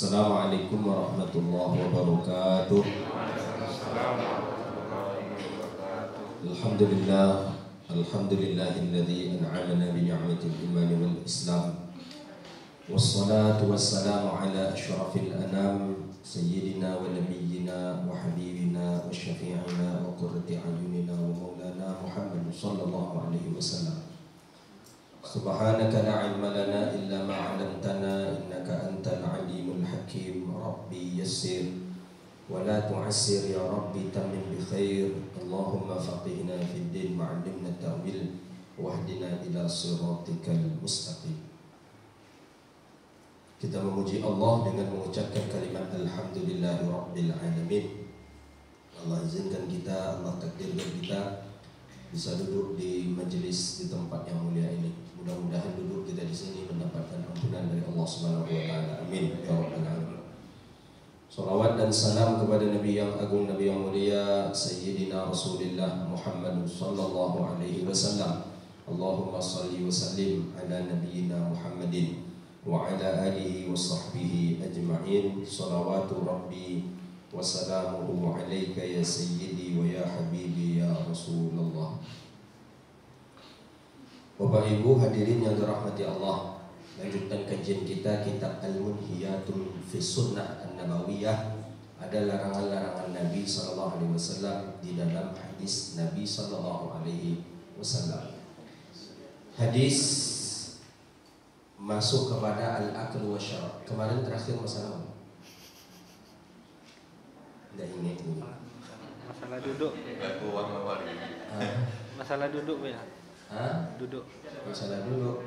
Assalamualaikum warahmatullahi wabarakatuh. Alhamdulillah, alhamdulillahilladzi an'amana bi ni'matil iman wal islam. Wassalatu wassalamu ala asyrafil anam sayyidina wa nabiyyina wa habibina wa syafi'ina wa qurrati a'yunina wa maulana Muhammad sallallahu alaihi wasallam. Subhanaka la ilma lana illa ma 'allamtana innaka antal alimul hakim. Rabbi yassir wa la tu'assir ya Rabbi tamim bi khair. Allahumma faqihna fid din wa 'allimna ta'wil wahdina ila siratikal mustaqim. Kita memuji Allah dengan mengucapkan kalimat alhamdulillahi rabbil alamin. Allah izinkan kita, Allah takdirkan kita bisa duduk di majelis di tempat yang mulia ini. Mudah-mudahan duduk kita di sini mendapatkan ampunan dari Allah Subhanahu wa taala. Amin ya rabbal alamin. Salawat dan salam kepada Nabi yang agung, Nabi yang mulia, Sayyidina Rasulullah Muhammad sallallahu alaihi wasallam. Allahumma salli wa sallim ala nabiyyina Muhammadin wa ala alihi wa sahbihi ajma'in. Salawatu rabbi wa salamuhu alayka ya sayyidi wa ya habibi ya Rasulullah. Bapak Ibu hadirin yang dirahmati Allah, lanjutkan kajian kita kitab Al-Munhiyatul fi Sunnah An-Nabawiyah. Ada larangan-larangan Nabi sallallahu alaihi wasallam di dalam hadis Nabi sallallahu alaihi wasallam. Hadis masuk kepada al-akl wa syarab. Kemarin terakhir masalah apa? Tidak ingat ini. Masalah duduk. Masalah duduk ya. Duduk. Masalah duduk.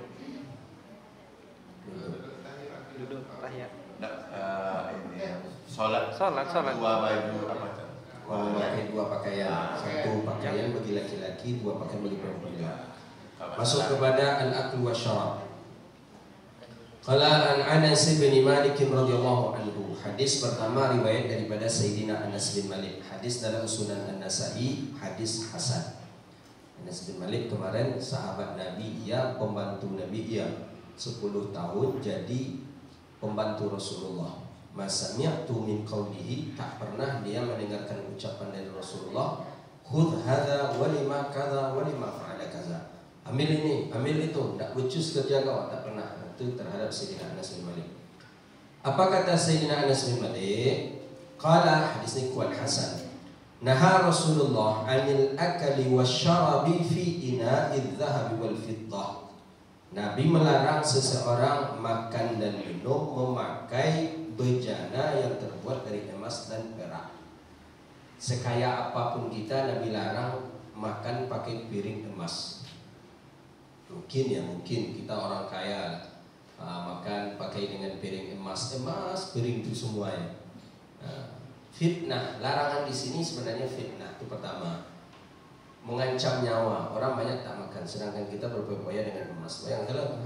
Duduk tahiyat. Ini sholat. Dua baju apa? Memakai dua pakaian, satu pakaian bagi laki-laki, dua pakaian bagi perempuan. Masuk kepada al-akl wa syarab. Qala an Anas bin Malik radhiyallahu anhu. Hadis pertama riwayat daripada Sayyidina Anas bin Malik. Hadis dalam Sunan An-Nasa'i, hadis hasan. Anas bin Malik kemarin sahabat Nabi, ia pembantu Nabi, ia 10 tahun jadi pembantu Rasulullah. Masami'tu min qawlihi, tak pernah dia mendengarkan ucapan dari Rasulullah, khudh hadza wa lima kadza wa lima fa'ala kadza. Ambil ini, ambil itu, tak becus kerja kau, tak pernah. Itu terhadap Sayyidina Anas bin Malik. Apa kata Sayyidina Anas bin Malik? Qala, hadis ini kuat hasan. Naha Rasulullah anil akali wasyarabi fi ina'idh dhahabi wal fiddah. Nabi melarang seseorang makan dan minum memakai bejana yang terbuat dari emas dan perak. Sekaya apapun kita, Nabi larang makan pakai piring emas. Mungkin kita orang kaya makan pakai dengan piring emas, piring itu semuanya. Fitnah, larangan di sini sebenarnya fitnah itu pertama, mengancam nyawa. Orang banyak tak makan, sedangkan kita berupaya dengan emas. Bayangkanlah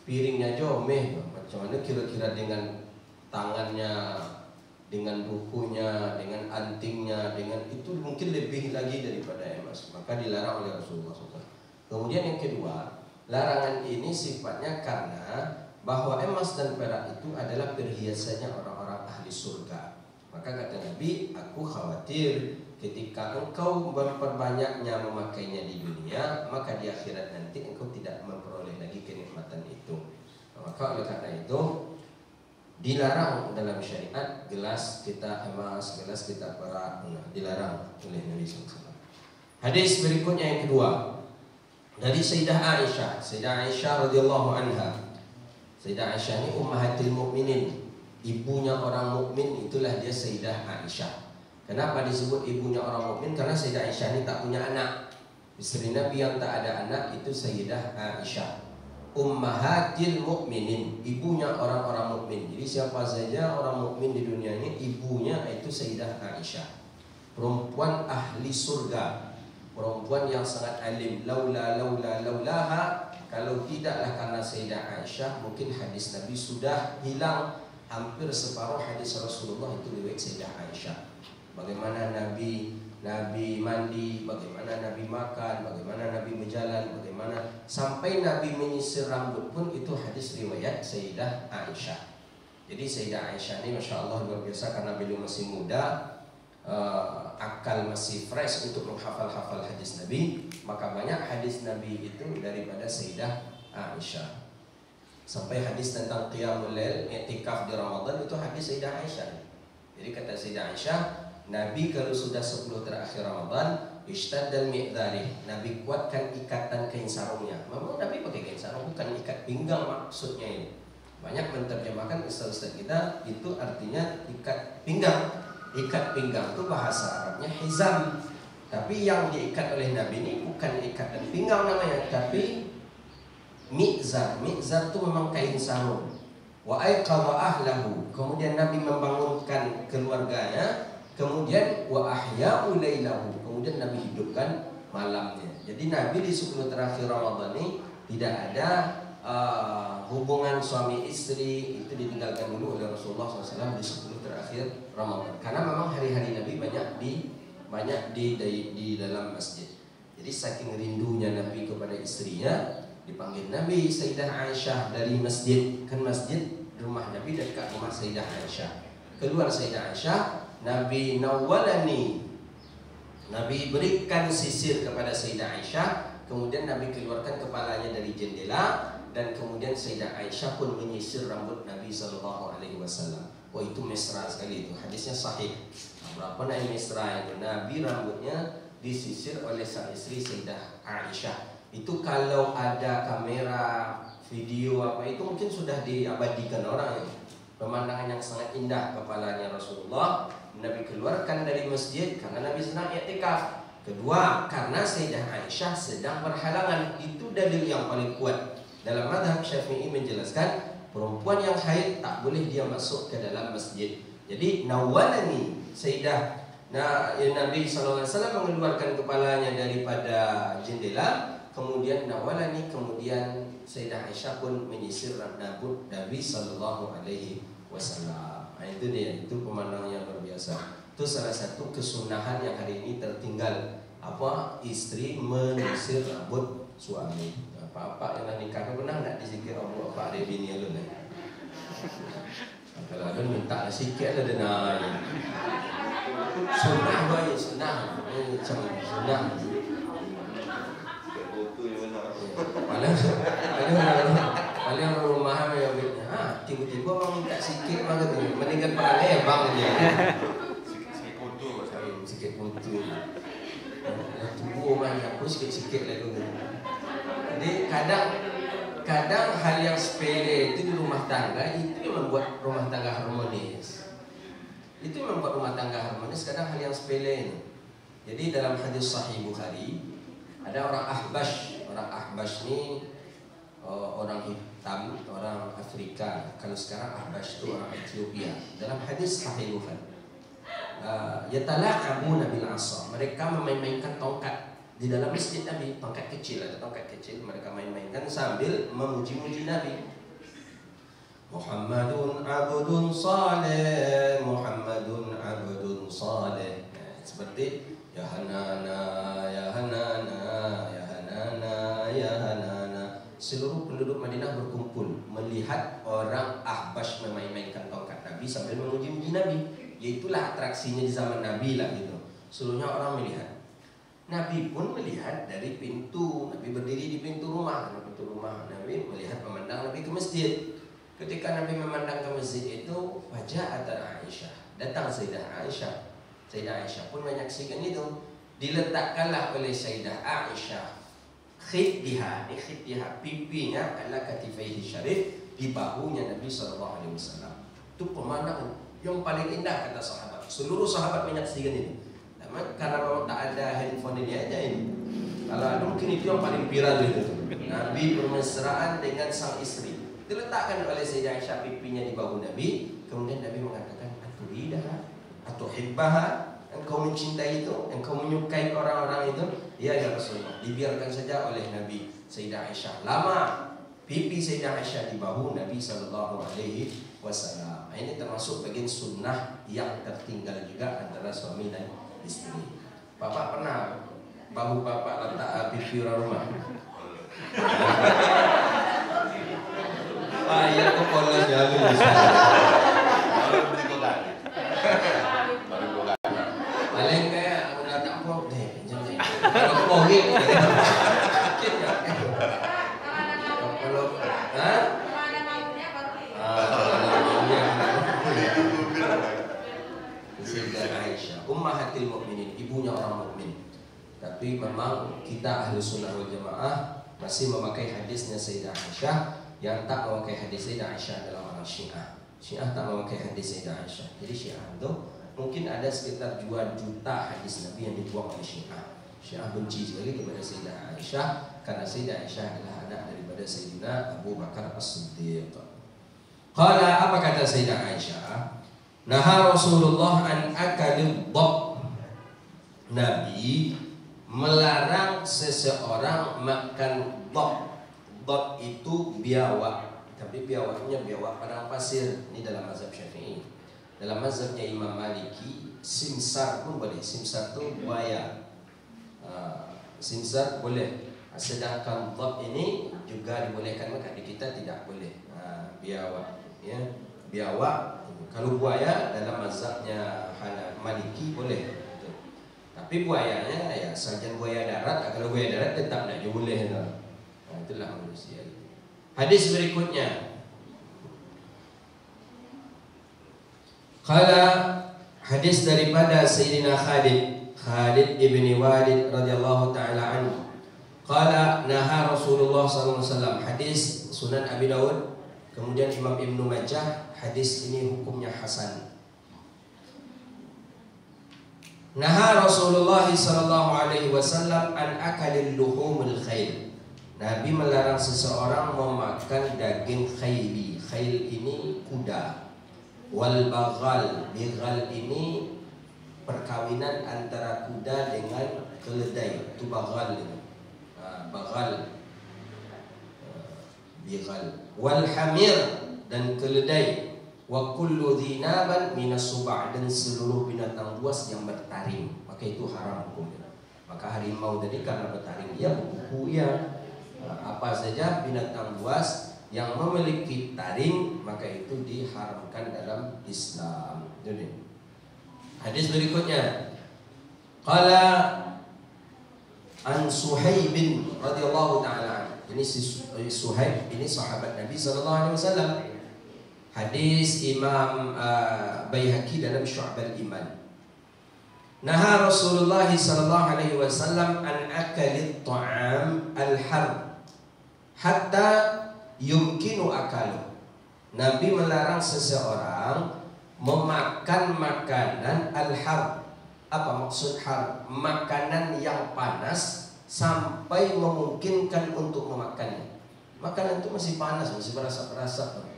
piringnya jomeh, macam mana kira-kira dengan tangannya, dengan bukunya, dengan antingnya, dengan itu mungkin lebih lagi daripada emas. Maka dilarang oleh Rasulullah SAW. Kemudian yang kedua, larangan ini sifatnya karena bahwa emas dan perak itu adalah perhiasannya orang-orang ahli surga. Maka kata Nabi, aku khawatir ketika engkau memperbanyaknya memakainya di dunia, maka di akhirat nanti engkau tidak memperoleh lagi kenikmatan itu. Maka oleh karena itu dilarang dalam syariat gelas kita emas, gelas kita perak, dilarang oleh Nabi SAW. Hadis berikutnya yang kedua dari Sayyidah Aisyah. Sayyidah Aisyah radhiyallahu anha. Sayyidah Aisyah ini ummahatil mukminin, ibunya orang mukmin, itulah dia Sayyidah Aisyah. Kenapa disebut ibunya orang mukmin? Karena Sayyidah Aisyah ini tak punya anak. Istri Nabi yang tak ada anak itu Sayyidah Aisyah. Ummahatil mukminin, ibunya orang-orang mukmin. Jadi siapa saja orang mukmin di dunia ini, ibunya itu Sayyidah Aisyah. Perempuan ahli surga, perempuan yang sangat alim. Laulaha, kalau tidaklah karena Sayyidah Aisyah, mungkin hadis Nabi sudah hilang. Hampir separuh hadis Rasulullah itu riwayat Sayyidah Aisyah. Bagaimana Nabi mandi, bagaimana Nabi makan, bagaimana Nabi berjalan, bagaimana sampai Nabi menyisir rambut pun itu hadis riwayat Sayyidah Aisyah. Jadi Sayyidah Aisyah ini Masya Allah luar biasa karena beliau masih muda, akal masih fresh untuk menghafal-hafal hadis Nabi, maka banyak hadis Nabi itu daripada Sayyidah Aisyah. Sampai hadis tentang qiyamul lail, i'tikaf di Ramadan itu hadis Sayyidah Aisyah. Jadi kata Sayyidah Aisyah, Nabi kalau sudah 10 terakhir Ramadan, ishtadal mi'dharih, Nabi kuatkan ikatan kain sarungnya. Memang Nabi pakai kain sarung, bukan ikat pinggang maksudnya ini. Banyak menerjemahkan ustaz-ustaz kita itu artinya ikat pinggang. Ikat pinggang itu bahasa Arabnya hizam. Tapi yang diikat oleh Nabi ini bukan ikatan pinggang namanya, tapi mi'zar. Mi'zar itu memang kain sarung. Wa aiqadha ahlahu, kemudian Nabi membangunkan keluarganya. Kemudian wa ahya'u lailahu, kemudian Nabi hidupkan malamnya. Jadi Nabi di 10 terakhir Ramadan ini tidak ada hubungan suami istri, itu ditinggalkan dulu oleh Rasulullah SAW di 10 terakhir Ramadan. Karena memang hari-hari Nabi banyak di dalam masjid. Jadi saking rindunya Nabi kepada istrinya, dipanggil Nabi Sayyidah Aisyah dari masjid. Kan masjid rumah Nabi dekat rumah Sayyidah Aisyah. Keluar Sayyidah Aisyah, Nabi nawalani, Nabi berikan sisir kepada Sayyidah Aisyah. Kemudian Nabi keluarkan kepalanya dari jendela, dan kemudian Sayyidah Aisyah pun menyisir rambut Nabi SAW. Oh itu mesra sekali itu, hadisnya sahih. Berapa naik mesra itu? Nabi rambutnya disisir oleh sang istri Sayyidah Aisyah. Itu kalau ada kamera, video apa itu mungkin sudah diabadikan orang ya. Pemandangan yang sangat indah kepalanya Rasulullah. Nabi keluarkan dari masjid karena Nabi sedang i'tikaf. Kedua, karena Sayyidah Aisyah sedang berhalangan. Itu dalil yang paling kuat. Dalam mazhab Syafi'i menjelaskan perempuan yang haid tak boleh dia masuk ke dalam masjid. Jadi nawalani, Sayyidah Nabi SAW mengeluarkan kepalanya daripada jendela. Kemudian nawalani, kemudian Sayyidah Aisyah pun menyisir rambut Nabi SAW. Itu dia, itu pemandangan yang luar biasa. Itu salah satu kesunahan yang hari ini tertinggal, istri menyisir rambut suami. Apa yang nak nikah pernah nak disikir Allah apa ada bini lu ni. Kalau ada minta sikit ada denai. Sunnah baik, sunnah. Macam sunnah. Paling rumah yang tiba-tiba orang minta sikit bang tu. Mendingan pakai bang je. Sikit putu pasal. Sikit putu. Tubuh banyak aku sikit-sikit lagi. Jadi kadang hal yang sepele itu di rumah tangga itu yang membuat rumah tangga harmonis. Itu yang membuat rumah tangga harmonis. Kadang hal yang sepele ini. Jadi dalam hadis Sahih Bukhari ada orang Ahbash. Orang Ahbash ni orang hitam, orang Afrika. Kalau sekarang Ahbash itu orang Ethiopia. Dalam hadis Sahih Bukhari, yatala'abuna bil 'asa. Mereka memain-mainkan tongkat di dalam masjid Nabi, tongkat kecil, ada tongkat kecil, mereka main-mainkan sambil memuji-muji Nabi. Muhammadun abdun saleh, Muhammadun abdun saleh. Seperti ya hanana, ya hanana, ya hanana, ya hanana. Seluruh penduduk Madinah berkumpul melihat orang Ahbash memain-mainkan tongkat Nabi sambil memuji-muji Nabi. Yaitulah atraksinya di zaman Nabi lah gitu. Seluruhnya orang melihat. Nabi pun melihat dari pintu. Nabi berdiri di pintu rumah. Nabi melihat memandang Nabi ke masjid. Ketika Nabi memandang ke masjid itu, wajah Aisyah. Datang Sayyidah Aisyah. Sayyidah Aisyah pun menyaksikan itu. Diletakkanlah oleh Sayyidah Aisyah khiddiha, pipinya ala katifaihi syarif, di bahunya Nabi SAW. Itu pemandangan yang paling indah kata sahabat. Seluruh sahabat menyaksikan itu. Karena memang tak ada handphone ini aja ini. Kalau ada mungkin itu yang paling viral itu. Nabi bermesraan dengan sang istri. Diletakkan oleh Sayyidah Aisyah pipinya di bahu Nabi. Kemudian Nabi mengatakan, "Aturidah, atuhibbaha." Engkau mencintai itu, engkau menyukai orang-orang itu. Ya Rasulullah. Dibiarkan saja oleh Nabi. Sayyidah Aisyah lama pipi Sayyidah Aisyah di bahu Nabi SAW. Ini termasuk bagian sunnah yang tertinggal juga antara suami dan istri. Bapak pernah bahu bapak letak pipi orang rumah? Ya kok polos jalan. Kalau bohong kalau Sayyidah Aisyah ummahatil mukminin, ibunya orang mukmin. Tapi memang kita ahli sunnah wal jamaah masih memakai hadisnya Sayyidah Aisyah. Yang tak memakai hadis Sayyidah Aisyah adalah orang Syiah. Syiah tak memakai hadis Sayyidah Aisyah. Jadi Syiah itu mungkin ada sekitar 2 juta hadis Nabi yang dibuang oleh Syiah. Syiah benci sekali kepada Sayyidah Aisyah karena Sayyidah Aisyah adalah anak daripada Sayyidina Abu Bakar As-Siddiq. Qala, apa kata Sayyidah Aisyah? Naha Rasulullah an akalid dhab. Nabi melarang seseorang makan dhab. Dhab itu biawak, tapi biawaknya biawak padang pasir. Ini dalam mazhab Syafi'i. Dalam mazhabnya Imam Maliki, simsar pun boleh. Simsar itu buaya. Simsar boleh. Sedangkan dhab ini juga dibolehkan makan, di kita tidak boleh. Biawak, ya. Biawak. Kalau buaya dalam mazhabnya Maliki boleh. Tapi buayanya ya sarjan buaya darat. Kalau buaya darat tetap tidak boleh. Itulah manusia. Hadis berikutnya. Qala, hadis daripada Sayyidina Khalid ibni Walid radhiyallahu taala anhu. Qala naha Rasulullah sallallahu alaihi wasallam. Hadis Sunan Abi Dawud, kemudian Imam Ibnu Majah. Hadis ini hukumnya hasan. Naha Rasulullah sallallahu alaihi wasallam an akalil luhumul khayl. Nabi melarang seseorang memakan daging khayli. Khayl ini kuda. Wal baghal. Baghal ini perkawinan antara kuda dengan keledai. Itu baghal ini. Baghal. Baghal. Wal hamir, dan keledai. Wa kullu dhinaban minas suba', dan seluruh binatang buas yang bertaring, maka itu haram hukumnya. Maka harimau tadi karena bertaring, ya buku ya apa saja binatang buas yang memiliki taring, maka itu diharamkan dalam Islam. Jadi hadis berikutnya, qala an Suhaib radhiyallahu taala. Ini si Suhaib ini sahabat Nabi sallallahu alaihi wasallam. Hadis Imam Baihaqi dalam Syu'abul Iman. Naha Rasulullah sallallahu alaihi wasallam an akalit ta'am al-harb hatta yumkinu akalu. Nabi melarang seseorang memakan makanan al-harb. Apa maksud harb? Makanan yang panas sampai memungkinkan untuk memakannya. Makanan itu masih panas, masih berasap-berasap.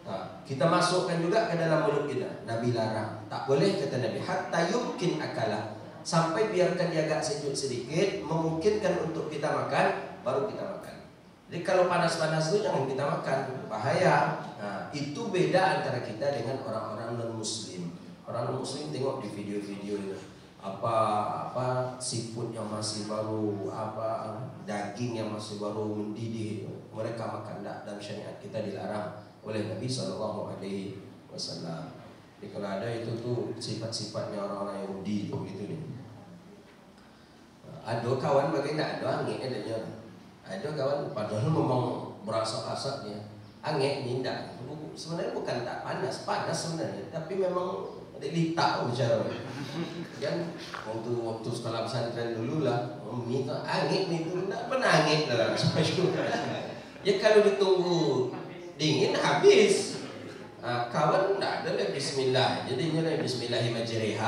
Nah, kita masukkan juga ke dalam mulut kita. Nabi larang, tak boleh kata Nabi. Hatta yumkin akalah, sampai biarkan dia agak sejuk sedikit, memungkinkan untuk kita makan, baru kita makan. Jadi kalau panas-panas itu jangan kita makan, bahaya. Nah, itu beda antara kita dengan orang-orang non-muslim. Orang non-muslim tengok di video-video itu, apa seafood yang masih baru, apa daging yang masih baru mendidih, mereka makan. Dalam syariat kita dilarang oleh Nabi Sallallahu Alaihi Wasallam. Jadi kalau ada itu tuh sifat-sifatnya orang-orang Yahudi itu gitu nih. Ada kawan bagaimana ada angin adanya. Ada kawan padahal memang berasap-asapnya. Angin nindak. Sebenarnya bukan tak panas, panas sebenarnya, tapi memang ada litak bicara. Kan waktu sekolah pesantren dulu lah, minta angin itu enggak pernah angin dalam ya kalau ditunggu dingin habis. Kawan enggak ada lah bismillah. Jadinya lah bismillahirrahmanirrahim.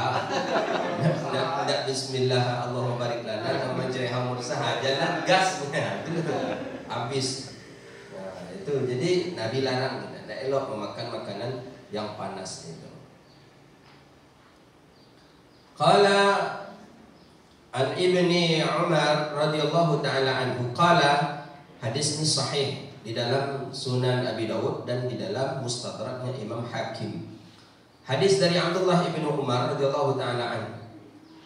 Enggak bismillah Allahumma barik lana wa majriha mursaha, jalan gasnya habis. Nah, itu jadi Nabi larang kita enggak elok memakan makanan yang panas itu. Qala an Ibni Umar radhiyallahu taala anhu qala, hadis ini sahih di dalam Sunan Abi Dawud dan di dalam Mustadraknya Imam Hakim. Hadis dari Abdullah ibn Umar radhiyallahu taala anhu.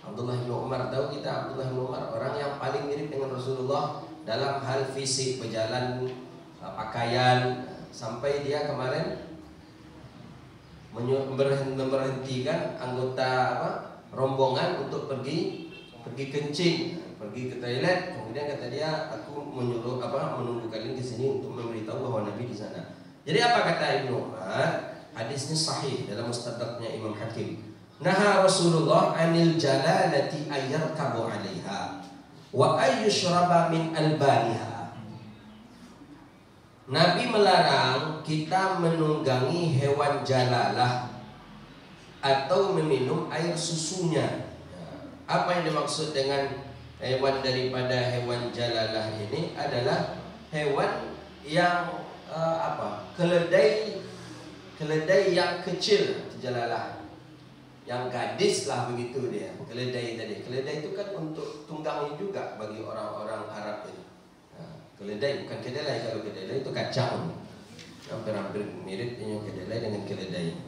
Abdullah ibn Umar, tahu kita Abdullah ibn Umar orang yang paling mirip dengan Rasulullah dalam hal fisik, berjalan, pakaian, sampai dia kemarin memberhentikan anggota rombongan untuk pergi pergi kencing, pergi ke toilet, kemudian kata dia, aku menunggu kalian di sini untuk memberitahu bahwa Nabi di sana. Jadi apa kata Ibnu Umar? Hadisnya sahih dalam Mustadraknya Imam Hakim. Naha Rasulullah anil jalalati ayyarkabu 'alaiha wa ayyushraba min albaniha. Nabi melarang kita menunggangi hewan jalalah atau meminum air susunya. Apa yang dimaksud dengan hewan daripada hewan jalalah ini adalah hewan yang keledai yang kecil, jalalah, yang gadis lah begitu dia. Keledai tadi, keledai itu kan untuk tunggangi juga bagi orang-orang Arab itu. Keledai bukan kedelai, kalau kedelai itu kacang, hampir-hampir mirip dengan kedelai dengan keledai.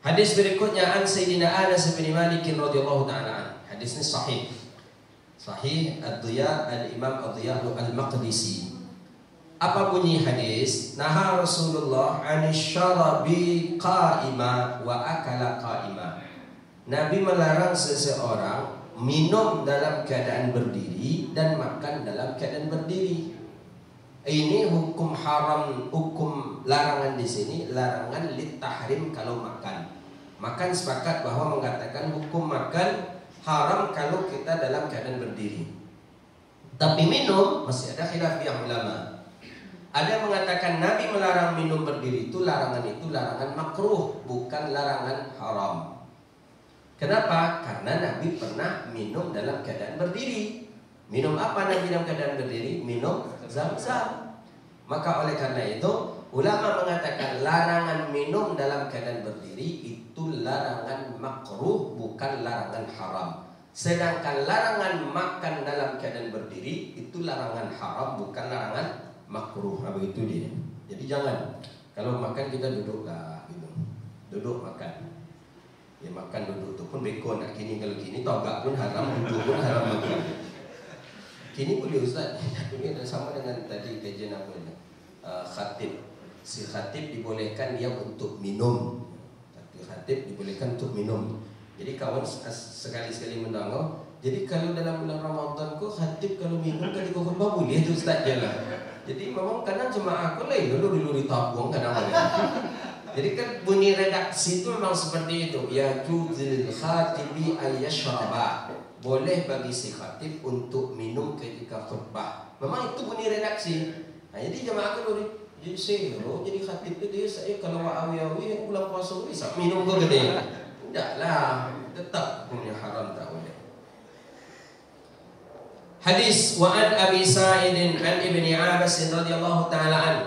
Hadis berikutnya an Sayyidina Anas bin Malik radhiyallahu ta'ala. Hadis ini sahih Ad-Diya al-Imam Ad-Diya al-Maqdisi. Apa bunyi hadis? Naha Rasulullah anisyarabi qa'ima wa akala qa'ima. Nabi melarang seseorang minum dalam keadaan berdiri dan makan dalam keadaan berdiri. Ini hukum haram, hukum larangan di sini, larangan lit tahrim kalau makan. Makan sepakat bahwa mengatakan hukum makan haram kalau kita dalam keadaan berdiri. Tapi minum masih ada khilafiyah ulama. Ada yang mengatakan Nabi melarang minum berdiri itu larangan makruh, bukan larangan haram. Kenapa? Karena Nabi pernah minum dalam keadaan berdiri. Minum apa Nabi dalam keadaan berdiri? Minum Zam-Zam. Maka oleh karena itu ulama mengatakan larangan minum dalam keadaan berdiri itu larangan makruh, bukan larangan haram. Sedangkan larangan makan dalam keadaan berdiri itu larangan haram, bukan larangan makruh. Begitu dia. Jadi jangan, kalau makan kita duduklah gitu. Duduk makan. Ya makan duduk itu pun beko nak kini, kalau kini togak pun haram, duduk pun haram makan. Kini boleh Ustaz. Ini sama dengan tadi kajian apa ini? Khatib. Si khatib dibolehkan dia untuk minum. Tapi khatib dibolehkan untuk minum. Jadi kawan sekali-sekali mendangau. Jadi kalau dalam bulan Ramadan kok khatib kalau minum kali kau boleh tu Ustaz je lah. Jadi memang kadang jemaah aku lain dulu ditabung kadang-kadang. Jadi kan bunyi redaksi itu memang seperti itu. Ya juzil khatibi ayyashraba. Boleh bagi si khatib untuk minum ketika khutbah. Memang itu bunyi redaksi. Nah, jadi jemaah aku jadi khatib itu dia saya kalau awi-awi bulan puasa bisa minum kok gede. Tidaklah, tetap punya haram tak boleh. Hadis wa an Abi Sa'id an Ibni Abbas radhiyallahu taala an.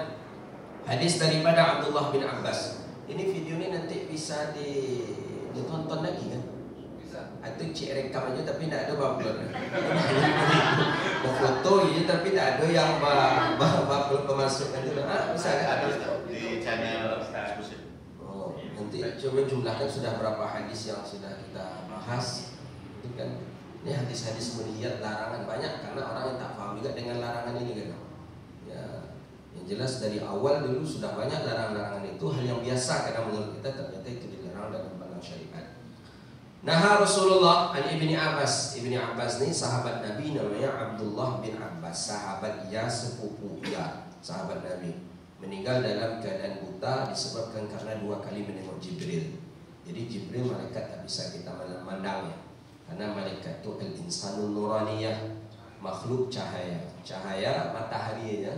Hadis daripada Abdullah bin Abbas. Ini video ini nanti bisa ditonton lagi kan? Bisa. Atau cek rekam aja tapi tidak ada upload. Foto aja tapi tidak ada yang upload pemasukan itu. Bisa ada di channel eksklusif. Oh, nanti coba jumlahkan sudah berapa hadis yang sudah kita bahas. Itu kan ini hadis-hadis menghiyat larangan banyak karena orang yang tak paham juga dengan larangan ini kan. Ya, yang jelas dari awal dulu sudah banyak larangan-larangan itu hal yang biasa karena menurut kita ternyata itu dilarang dalam dalam syariat. Nah Rasulullah an Ibni Abbas. Ibni Abbas ini sahabat Nabi namanya Abdullah bin Abbas, sahabat ya sepupu ya sahabat Nabi. Meninggal dalam keadaan buta disebabkan karena 2 kali menengok Jibril. Jadi Jibril malaikat tak bisa kita memandangnya. Karena malaikat itu al-insanun nuraniyah, makhluk cahaya. Cahaya matahari ya.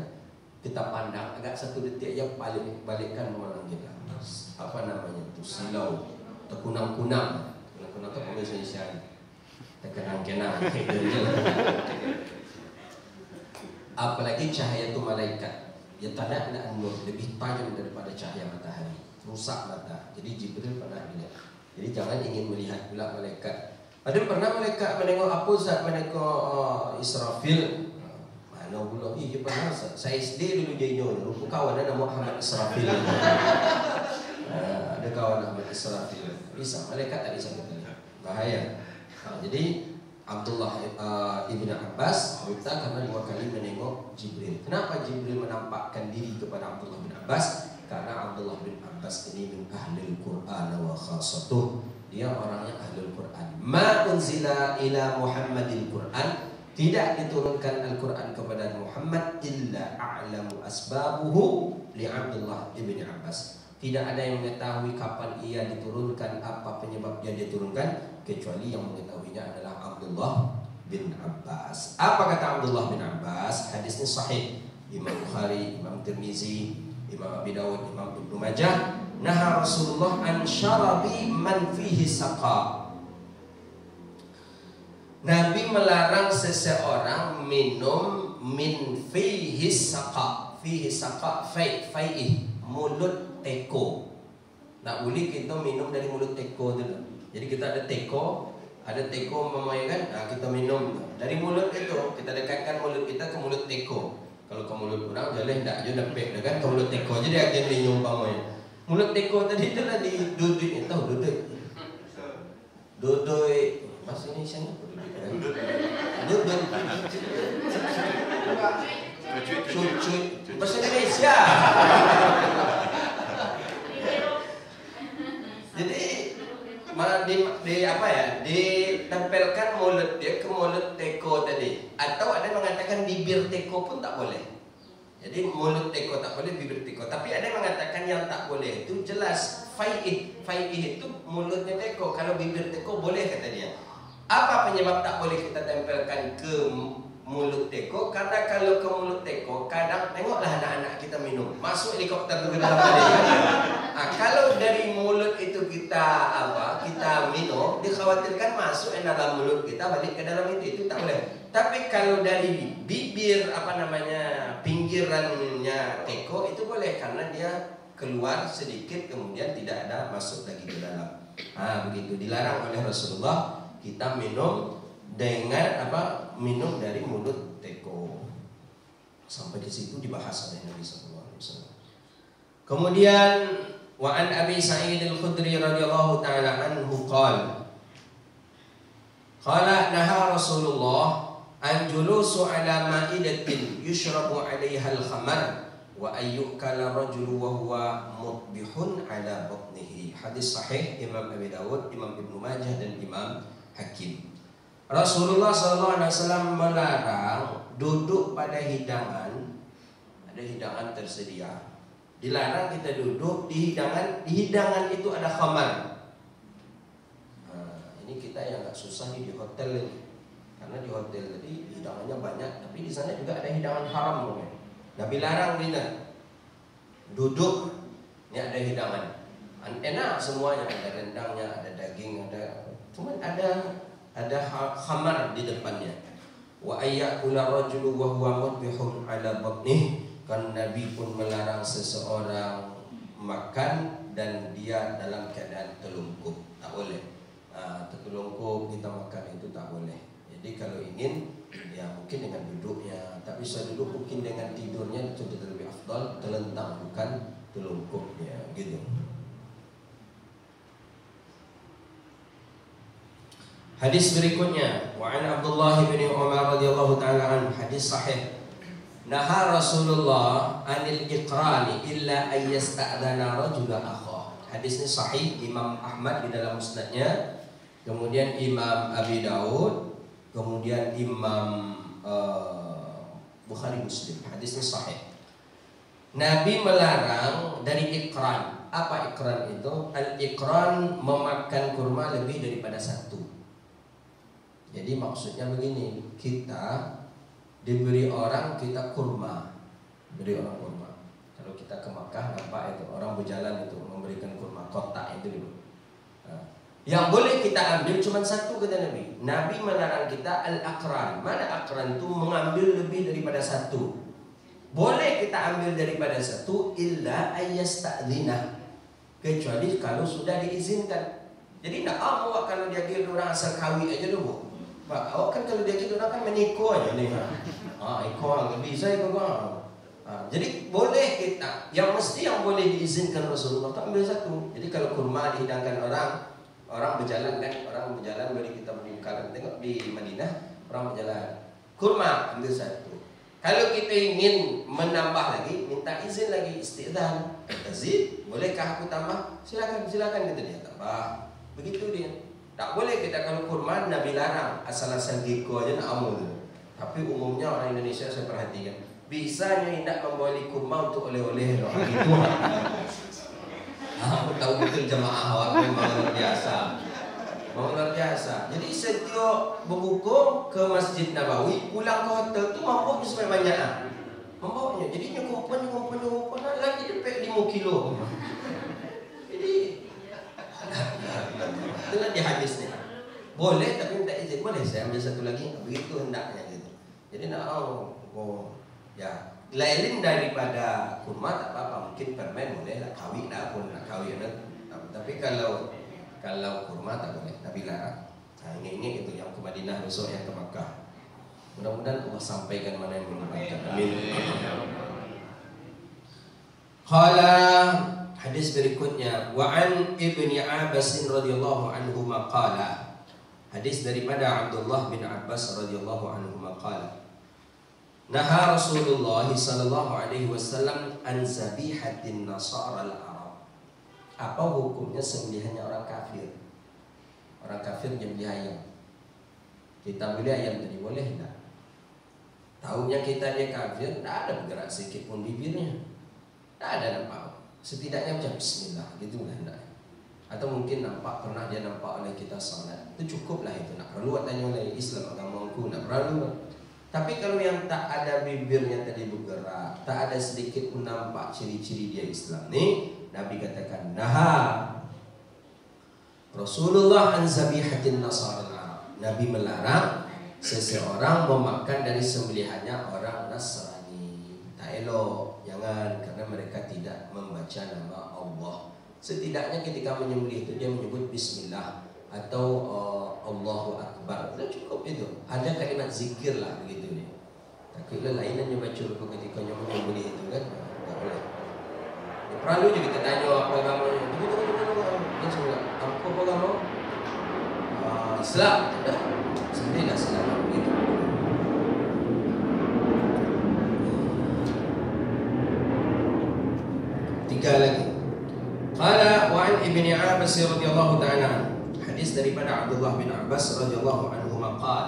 Kita pandang agak 1 detik aja balikkan memandang kita. Apa namanya itu? Silau, terkunang-kunang. Kunang-kunang itu bahasa Indonesia. Terkenang-kenang. Apalagi cahaya itu malaikat. Ya tanda nur lebih tajam daripada cahaya matahari. Rusak mata. Jadi Jibril pernah bilang. Jadi jangan ingin melihat pula malaikat. Ada pernah malaikat menengok apa saat menengok Israfil? Mana pula? Iya pernah. Saya SD dulu dia nyonya. Rupa kawan ada Muhammad Israfil. Ada kawan Muhammad Israfil. Bisa malaikat tak bisa kita lihat. Bahaya. Jadi Abdullah ibn Abbas buta karena 2 kali menengok Jibril. Kenapa Jibril menampakkan diri kepada Abdullah bin Abbas? Karena Abdullah bin Abbas ini min ahlil Quran wa khasatuh. dia orangnya ahlul Quran. Ma unzila ila Muhammadil Quran, tidak diturunkan Al-Quran kepada Muhammad illa a'lamu asbabuhu li Abdullah ibn Abbas. Tidak ada yang mengetahui kapan ia diturunkan, apa penyebab dia diturunkan, kecuali yang mengetahuinya adalah Abdullah bin Abbas. Apa kata Abdullah bin Abbas? Hadisnya sahih. Imam Bukhari, Imam Tirmizi, Imam Abi Dawud, Imam Ibnu Majah. Naha Rasulullah an syarabi man fihi saqa. Nabi melarang seseorang minum min fihi saqa. Fihi saqa, fai'ih, mulut teko. Tak boleh kita minum dari mulut teko dulu. Jadi kita ada teko memang kan, nah, kita minum dari mulut itu, kita dekatkan mulut kita ke mulut teko. Kalau ke mulut orang boleh tak, je dapet kan ke mulut teko. Jadi akan minum pamoy. Mulut teko tadi tu lah di duduk, tahu duduk. Duduk bahasa Indonesia ni apa duduk? Duduk. Cucut. Bahasa Indonesia. Jadi ditempelkan mulut dia ke mulut teko tadi, atau ada yang mengatakan bibir teko pun tak boleh. Jadi mulut teko tak boleh, bibir teko. Tapi ada yang mengatakan yang tak boleh itu jelas fai'ih itu mulutnya teko. Kalau bibir teko boleh kata dia. Apa penyebab tak boleh kita tempelkan ke mulut teko? Karena kalau ke mulut teko, kadang tengoklah anak-anak kita minum, masuk helikopter ke dalam badan. Nah, kalau dari mulut itu kita minum, dikhawatirkan masuk ke dalam mulut kita, balik ke dalam itu tak boleh. Tapi kalau dari bibir pinggirannya teko itu boleh, karena dia keluar sedikit kemudian tidak ada masuk lagi ke dalam. Begitu dilarang oleh Rasulullah kita minum dengan minum dari mulut teko. Sampai di situ dibahas oleh Nabi SAW. Kemudian wa an Abi Sa'id Al-Khudri radhiyallahu taala anhu qala naha Rasulullah an julusu ala ma'idatin yushrabu 'alaiha al-khamar wa ayyukala rajulu wa huwa mutbihun ala batnihi. Hadis sahih Imam Abi Dawud, Imam Ibnu Majah dan Imam Hakim. Rasulullah SAW melarang duduk pada hidangan, ada hidangan tersedia. Dilarang kita duduk di hidangan itu ada khamar. Ini kita yang agak susah di hotel ini. Karena di hotel tadi hidangannya banyak, tapi di sana juga ada hidangan haram. Nabi larang kita duduk, ini ada hidangan. Enak semuanya, ada rendangnya, ada daging, cuman ada khamar di depannya. Wa ayyakula rajulu wa huwa mutbihun ala batnih. Kan Nabi pun melarang seseorang makan dan dia dalam keadaan telungkup. Tak boleh. Tertelungkup kita makan itu tak boleh. Jadi kalau ingin ya mungkin dengan duduknya, tapi saya duduk mungkin dengan tidurnya itu lebih afdal, terlentang bukan telungkup ya gitu. Hadis berikutnya, wa an Abdullah bin Umar radhiyallahu taala an, hadis sahih. Naha Rasulullah anil iqrani illa ayyasta'dana rajula akhah. Hadis ini sahih Imam Ahmad di dalam musnadnya, kemudian Imam Abi Dawud, kemudian Imam Bukhari Muslim. Hadis ini sahih. Nabi melarang dari iqran. Apa iqran itu? Al-iqran memakan kurma lebih daripada satu. Jadi maksudnya begini, kita diberi orang kita kurma, beri orang kurma. Kalau kita ke Makkah nampak itu orang berjalan itu memberikan kurma kotak itu dulu. Yang boleh kita ambil cuma satu kata Nabi. Nabi melarang kita al-aqran. Mana aqran itu mengambil lebih daripada satu. Boleh kita ambil daripada satu illa ayyasta'dzinah, kecuali kalau sudah diizinkan. Jadi tak awak kalau dia kira orang asal kawin aja dulu. Pak, awak kan kalau dia gitu orang kan meniko aja nih. Ikut bisa ikut jadi boleh kita, yang mesti yang boleh diizinkan Rasulullah tak ambil satu. Jadi kalau kurma dihidangkan orang berjalan kan, orang berjalan dari kita meninggalkan, tengok di Madinah orang berjalan, kurma ambil satu. Kalau kita ingin menambah lagi, minta izin lagi, istidzan, izin, bolehkah aku tambah? Silakan kata dia tambah. Begitu dia. Tak boleh kita kalau kurma Nabi larang asal-asal geko aja nak amul. Tapi umumnya orang Indonesia saya perhatikan bisanya tidak membeli kurma untuk oleh-oleh loh. Itu. Tahu betul jemaah awak memang luar biasa. Memang luar biasa. Jadi setiap berbuka ke Masjid Nabawi, pulang ke hotel tu mabuknya sampai banyak. Membawanya. Jadi nyukupan lagi dapat 5 kilo. Jadi itulah di hadis ni. Boleh tapi minta izin. Boleh saya ambil satu lagi. Begitu hendaknya gitu. Jadi nak ya lain daripada kurma tak apa-apa. Mungkin permen boleh lah. Kawin dah pun nak kawin lah. Tapi kalau kurma tak boleh. Nabi larang. Ini itu yang ke Madinah besok, yang ke Makkah. Mudah-mudahan Allah sampaikan mana yang bermanfaat. Amin. Qala hadis berikutnya wa an Ibni Abbas radhiyallahu anhu maqala. Hadis daripada Abdullah bin Abbas radhiyallahu anhu maqala. Naha Rasulullah sallallahu alaihi wasallam an zabihatin nasara al-arab. Apa hukumnya sembelihannya orang kafir? Orang kafir nyembelih ayam. Kita beli ayam tadi boleh enggak? Tahunya kita dia kafir, tidak ada bergerak sedikit pun bibirnya. Tidak ada nampak. Setidaknya macam bismillah gitu lah enggak. Atau mungkin nampak, pernah dia nampak oleh kita salat. Itu cukuplah itu. Nak perlu tanya oleh Islam agamaku, nak perlu. Tapi kalau yang tak ada bibirnya tadi bergerak, tak ada sedikit pun nampak ciri-ciri dia Islam ni, Nabi katakan naha Rasulullah an zabihatin nasara al-arab. Nabi melarang seseorang memakan dari sembelihannya orang Nasrani. Tak elok, jangan, karena mereka tidak membaca nama Allah. Setidaknya ketika menyembelih itu dia menyebut bismillah atau Allahu Akbar. Sudah cukup itu. Ada kalimat zikir lah begitu ni. Takutlah lainnya baca ketika menyembelih itu kan. Tak boleh. Ya, perlu juga kita tanya apa agamanya. Tunggu. Apa agama? Islam. Tidak. Sendirilah Islam begitu. Tiga lagi. Qala wa an Ibni Abbas radhiyallahu ta'ala. Hadis daripada Abdullah bin Abbas radhiyallahu anhu maqal.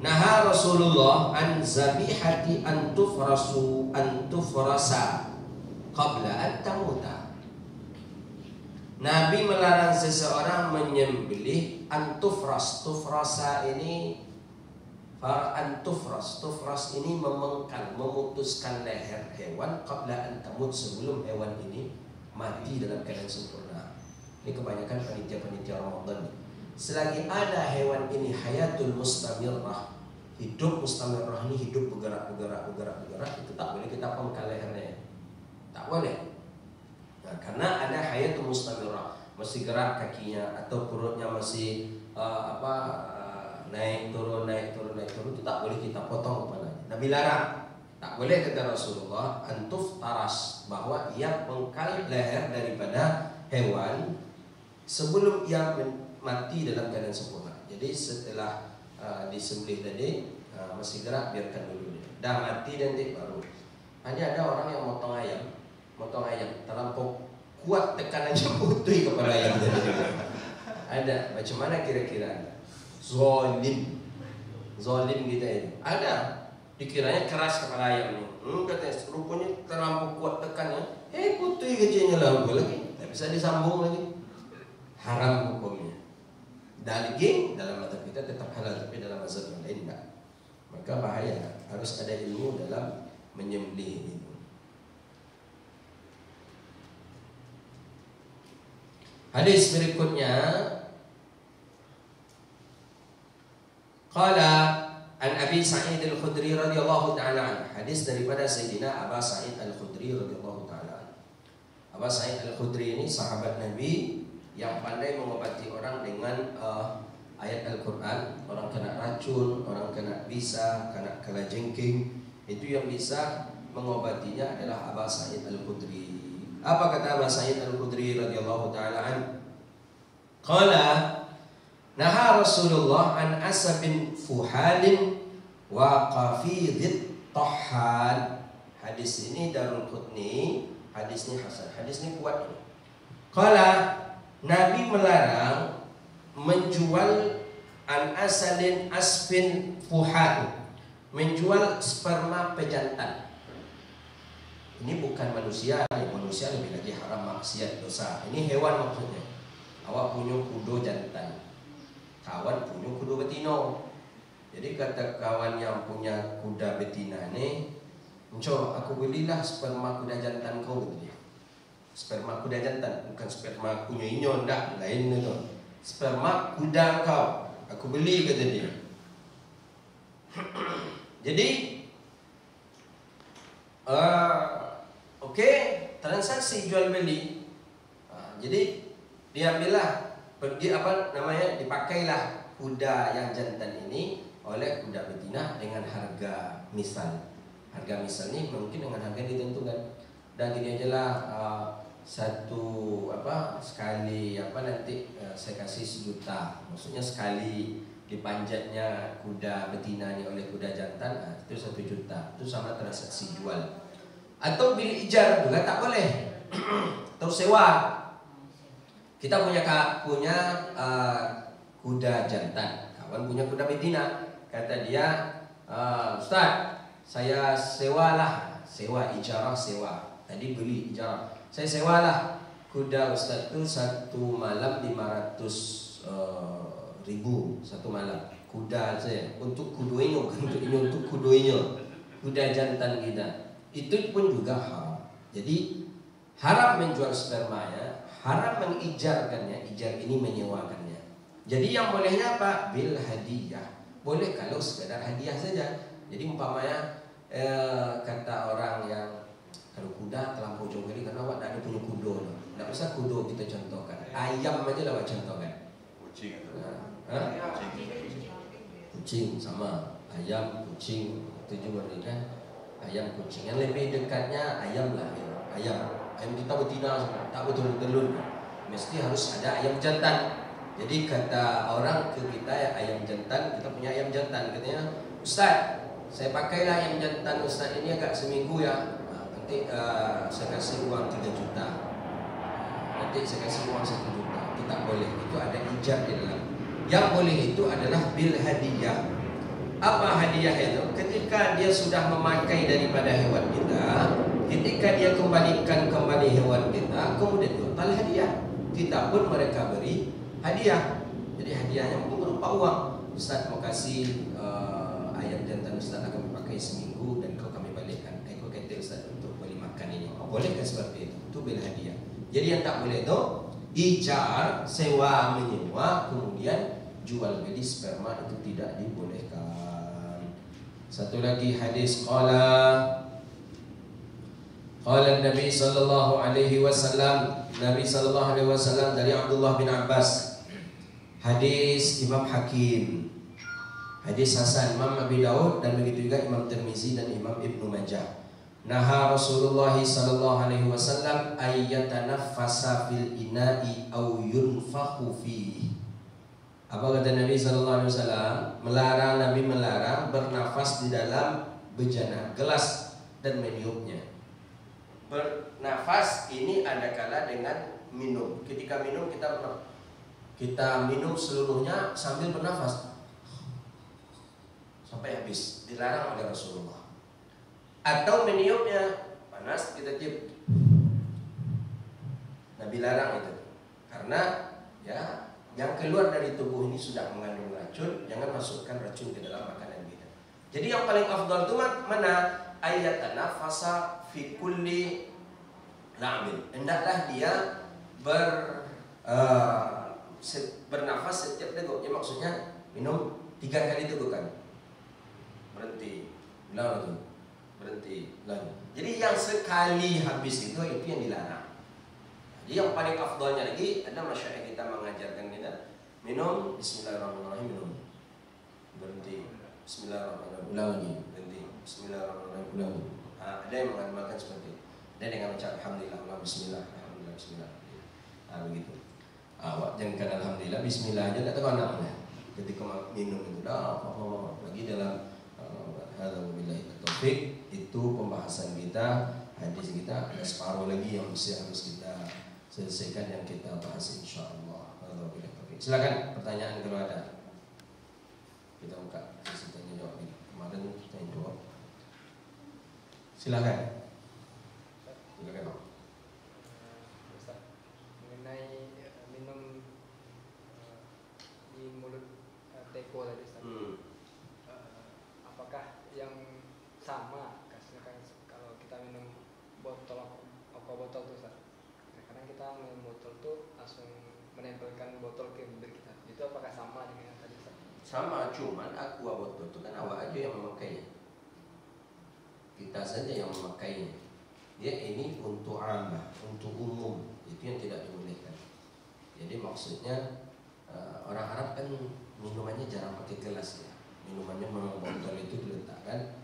Naha Rasulullah an zabihati an tufrasa qabla an tamuta. Nabi melarang seseorang menyembelih antufras. Tufrasa ini antufras. Tufras ini memengkal, memutuskan leher hewan qabla an tamut, sebelum hewan ini mati dalam keadaan sempurna. Ini kebanyakan panitia-panitia Ramadan. Selagi ada hewan ini hayatul mustamirrah, hidup mustamirrah ini hidup bergerak, itu tak boleh kita pengkal lehernya. Tak boleh. Nah, karena ada hayatul mustamirrah, masih gerak kakinya atau perutnya masih naik turun, itu tak boleh kita potong kepalanya. Nabi larang. Tak boleh kata Rasulullah antuf taras, bahwa ia pengkal leher daripada hewan sebelum ia mati dalam keadaan sempurna. Jadi setelah disembelih tadi masih gerak, biarkan dulu dia. Dah mati nanti baru. Hanya ada orang yang motong ayam terlampau kuat tekanannya putih kepada ayam tadi. Ada. Macam mana kira-kira? Zolim kita ini. Ada. Dikiranya keras kepala ayam ni. Katanya rupanya terlampau kuat tekannya. Putih kecilnya lagi. Tak bisa disambung lagi. Haram hukumnya. Daging dalam mazhab kita tetap halal, tapi dalam mazhab yang lain tidak. Maka bahaya. Harus ada ilmu dalam menyembelih itu. Hadis berikutnya. Qala an Abi Sa'id Al-Khudri radhiyallahu ta'ala. Hadis daripada Sayyidina Abu Sa'id Al-Khudri radhiyallahu ta'ala. Abu Sa'id Al-Khudri ini sahabat Nabi yang pandai mengobati orang dengan ayat Al-Quran. Orang kena racun, orang kena bisa, kena kalajengking, itu yang bisa mengobatinya adalah Abu Sa'id Al-Khudri. Apa kata Abu Sa'id Al-Khudri radhiyallahu ta'ala an? Qala naha Rasulullah an asabin fuhalin wa qafidhit tahal. Hadis ini Darul Qutni, hadis ini hasan, hadis ini kuat ini. Qala Nabi melarang menjual an-asalin asfin fuhad, menjual sperma pejantan. Ini bukan manusia, manusia lebih lagi haram, maksiat, dosa. Ini hewan maksudnya. Awak punya kudo jantan, kawan punya kudo betino. Jadi kata kawan yang punya kuda betina nih, "Enco, aku belilah sperma kuda jantan kau," gitu dia. Sperma kuda jantan, bukan sperma punya inyo, ndak, lain itu. Sperma kuda kau, aku beli, kata dia. Jadi Oke, transaksi jual beli. Jadi diambillah, dipakailah kuda yang jantan ini oleh kuda betina dengan harga misal. Harga misal ini mungkin dengan harga ditentukan. Dan gini aja lah, sekali nanti saya kasih 1 juta. Maksudnya sekali dipanjatnya kuda betina ini oleh kuda jantan, itu 1 juta. Itu sama transaksi jual. Atau bil ijar juga tak boleh. Atau sewa. Kita punya kuda jantan, kawan punya kuda betina. Kata dia, "Ustaz, saya sewalah." Sewa, ijarah, sewa. Tadi beli, ijarah. "Saya sewalah kuda Ustaz itu 1 malam 500.000 1 malam. Kuda saya untuk kudoinyo, untuk kudoinyo. Kuda jantan kita." Itu pun juga haram. Jadi haram menjual spermanya, haram mengijarkannya. Ijar ini menyewakannya. Jadi yang bolehnya apa? Bil hadiah. Boleh kalau sekedar hadiah saja. Jadi umpamanya kata orang yang, kalau kuda terlampau jauh kali karena awak tak ada punya kudo. Tak usah kudo kita contohkan. Ayam aja lah awak contohkan. Kucing itu. Kucing sama. Ayam, kucing itu juga kan. Ayam, kucing. Yang lebih dekatnya ayam lah. Ayam kita betina, tak betul telur. Mesti harus ada ayam jantan. Jadi kata orang ke kita, ya, ayam jantan, kita punya ayam jantan. Katanya, "Ustaz, saya pakailah ayam jantan Ustaz ini agak seminggu ya. Nanti saya kasih uang 3 juta. Nanti saya kasih uang 1 juta. Itu tak boleh. Itu ada ijab di dalam. Yang boleh itu adalah bil hadiah. Apa hadiah itu? Ketika dia sudah memakai daripada hewan kita, ketika dia kembalikan kembali hewan kita, kemudian total hadiah. Kita pun mereka beri hadiah. Jadi hadiahnya mungkin berupa uang. "Ustaz, mau kasih ayam jantan Ustaz akan pakai seminggu dan kau kami balikkan. Kau kata Ustaz untuk beli makan ini." Boleh kan seperti itu? Itu bil hadiah. Jadi yang tak boleh itu ijar, sewa menyewa, kemudian jual beli sperma, itu tidak dibolehkan. Satu lagi hadis qala Nabi sallallahu alaihi wasallam, Nabi sallallahu alaihi wasallam dari Abdullah bin Abbas. Hadis Imam Hakim, hadis Hasan, Imam Abi Daud, dan begitu juga Imam Tirmizi dan Imam Ibnu Majah. Naha Rasulullah sallallahu alaihi wasallam ayyatanaffasa fil ina'i aw yunfakhu fihi. Apa kata Nabi sallallahu alaihi wasallam? Nabi melarang bernafas di dalam bejana, gelas, dan meniupnya. Bernafas ini ada kala dengan minum. Ketika minum kita minum seluruhnya sambil bernafas sampai habis, dilarang oleh Rasulullah. Atau meniupnya, panas kita tiup. Nabi larang itu. Karena ya, yang keluar dari tubuh ini sudah mengandung racun, jangan masukkan racun ke dalam makanan kita. Jadi yang paling afdal itu mana? Ayatanafasa fi kulli la'min. Hendaklah dia bernafas setiap degup. Ya, maksudnya minum 3 kali dulu kan. Berhenti, ulang lagi. Berhenti, ulang. Jadi yang sekali habis itu yang dilarang. Jadi yang paling afdalnya lagi, ada masyarakat kita mengajarkan kita minum bismillahirrahmanirrahim, minum, berhenti, bismillahirrahmanirrahim, ulang lagi, berhenti, bismillahirrahmanirrahim, ulang. Ada yang mengamalkan seperti itu. Ada dengan mengucap alhamdulillah, bismillah, alhamdulillah, bismillah. Begitu. Jangan alhamdulillah, bismillah aja tak tahu anaknya. Ketika minum itu lagi dalam alhamdulillah taufik, itu pembahasan kita, hadis kita ada separuh lagi yang harus kita selesaikan yang kita bahas insyaallah. Silakan pertanyaan kalau ada. Kita buka sesi tanya jawab ini. Kemarin tanya jawab. Silakan. Silakan. Ustaz, mengenai minum di mulut teko tadi Ustaz. Apakah yang sama kan kalau kita minum botol aqua botol tuh Ustaz? Kadang kita minum botol tuh langsung menempelkan botol ke bibir kita. Itu apakah sama dengan yang tadi Ustaz? Sama, cuman aqua botol itu kan awak aja yang memakainya. Kita saja yang memakainya. Dia ini untuk ammah, untuk umum, itu yang tidak dibolehkan. Jadi maksudnya orang Arab kan minumannya jarang pakai gelas ya. Minumannya memang botol itu diletakkan.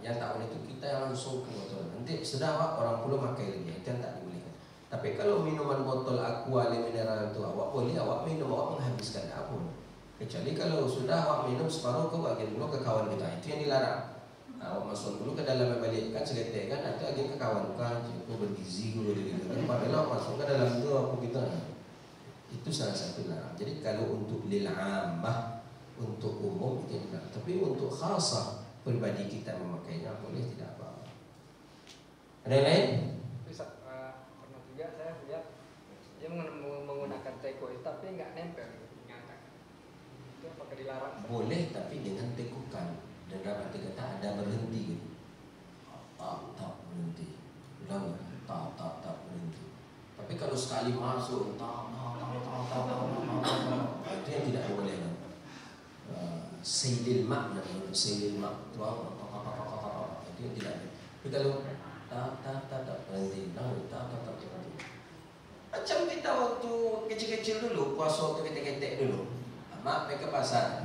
Yang tak boleh itu kita yang langsung ke botol. Nanti sudah awak orang pula pakai lagi, itu yang tak dibolehkan. Tapi kalau minuman botol aqua mineral itu awak boleh, awak minum, awak menghabiskan apa? Kecuali kalau sudah awak minum separuh, kau bagi dulu ke kawan kita, itu yang dilarang. Awak masuk dulu ke dalam balik kan segetek kan, nanti lagi ke kawan kan, itu bergizi dulu gitu kan. Padahal awak masuk ke dalam itu apa kita, itu salah satu larang. Jadi kalau untuk lil ammah, untuk umum itu tidak. Tapi untuk khasah pribadi kita memakainya boleh, tidak apa-apa. Ada yang lain? Bisa pernah juga saya lihat dia menggunakan teko itu tapi nggak nempel, itu apakah dilarang? Boleh, tapi dengan tekukan. Dan dalam arti kata ada berhenti gitu. Tak berhenti. Ulang, tak berhenti. Tapi kalau sekali masuk itu yang tidak dibolehkan. Sayyidil mak namanya, sayyidil mak tuang itu yang tidak. Tapi kalau tak berhenti, tak berhenti. Macam kita waktu kecil-kecil dulu, puasa waktu ketek-ketek dulu. Mak pergi ke pasar,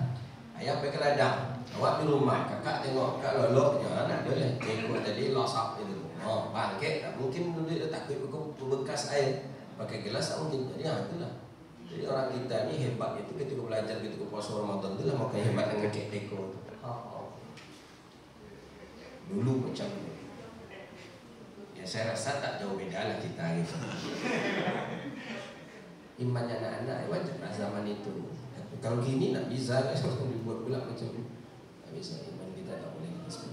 ayah pergi ke ladang, awak di rumah, kakak tengok kak loloknya, ada lah tengok tadi losak itu. Oh, bangkit, tak mungkin dia takut bekas air, pakai gelas tak mungkin. Jadi itulah. Jadi orang kita ni hebat itu ketika belajar ketika puasa Ramadan itulah makanya hebat dengan kek teko. Dulu macam itu. Ya saya rasa tak jauh beda lah kita gitu. Imannya anak-anak wajar lah zaman itu. Kalau gini tak bisa, dibuat pula macam itu. Tak bisa, iman kita tak boleh gitu.